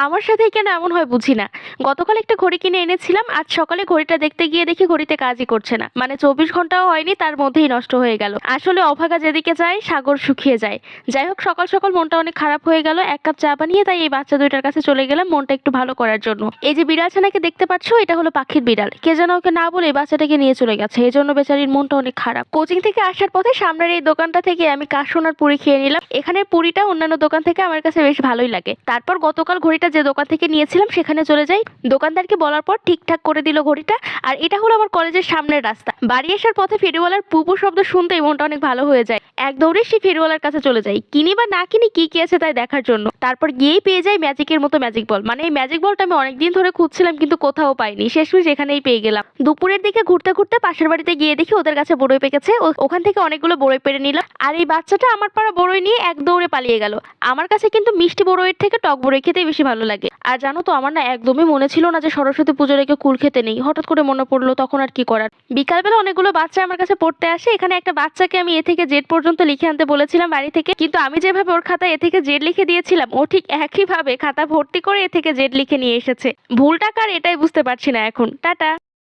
আমার সাথেই কেন এমন হয় বুঝি না। গতকাল একটা ঘড়ি কিনে এনেছিলাম, আজ সকালে ঘড়িটা দেখতে গিয়ে দেখি ঘড়িতে কাজই করছে না। মানে 24 ঘন্টাও হয়নি তার মধ্যেই নষ্ট হয়ে গেল। আসলে অভাগা যেদিকে যায় সাগর শুকিয়ে যায়। যাই হোক, সকাল সকাল মনটা অনেক খারাপ হয়ে গেল। এক কাপ চা বানিয়ে তাই এই বাচ্চা দুইটার কাছে চলে গেলাম মনটা একটু ভালো করার জন্য। এই যে বিড়ালছানাকে দেখতে পাচ্ছ, এটা হলো পাখির বিড়াল। কে যেন ওকে না বলে বাচ্চাটাকে নিয়ে চলে গেছে, এই জন্য বেচারির মনটা অনেক খারাপ। কোচিং থেকে আসার পথে সামনের এই দোকানটা থেকে আমি কাশোনার পুরি খেয়ে নিলাম। এখানের পুরিটা অন্যান্য দোকান থেকে আমার কাছে বেশ ভালোই লাগে। তারপর গতকাল ঘড়িটা যে দোকান থেকে নিয়েছিলাম সেখানে চলে যাই। দোকানদারকে বলার পর ঠিকঠাক করে দিল ঘড়িটা। আর এটা হলো আমার কলেজের সামনের রাস্তা। বাড়ি আসার পথে ফেরিওয়ালার পুপু শব্দ শুনতেই মনটা অনেক ভালো হয়ে যায়। এক দৌড়ে সেই ফেরিওয়ালার কাছে চলে যাই, কিনি বা না কিনি কি আছে তাই দেখার জন্য। তারপর গিয়েই পেয়ে যাই ম্যাজিকের মতো ম্যাজিক বল। মানে এই ম্যাজিক বলটা আমি অনেকদিন ধরে খুঁজছিলাম কিন্তু কোথাও পাইনি, শেষমেশ এখানেই পেয়ে গেলাম। দুপুরের দিকে ঘুরতে ঘুরতে পাশের বাড়িতে গিয়ে দেখি ওদের কাছে বড়ই পেকেছে। ওখান থেকে অনেকগুলো বড়ই পেরে নিলাম। আর এই বাচ্চাটা আমার পাড়া বড়ই নিয়ে এক দৌড়ে পালিয়ে গেল। আমার কাছে কিন্তু মিষ্টি বড়ইয়ের থেকে টক বড়ই খেতেই বেশি ভালো লাগে। আর জানো তো, আমার না একদমই মনে ছিল না যে সরস্বতী পুজোর রেখে কুল খেতে নেই। হঠাৎ করে মনে পড়লো, তখন আর কি করার। বিকালবেলা অনেকগুলো বাচ্চা আমার কাছে পড়তে আসে। এখানে একটা বাচ্চাকে আমি এ থেকে জেড পর্যন্ত লিখে আনতে বলেছিলাম বাড়ি থেকে, কিন্তু আমি যেভাবে ওর খাতায় এ থেকে জেড লিখে দিয়েছিলাম ও ঠিক একইভাবে খাতা ভর্তি করে এ থেকে জেড লিখে নিয়ে এসেছে। ভুলটা কার এটাই বুঝতে পারছি না এখন। টাটা।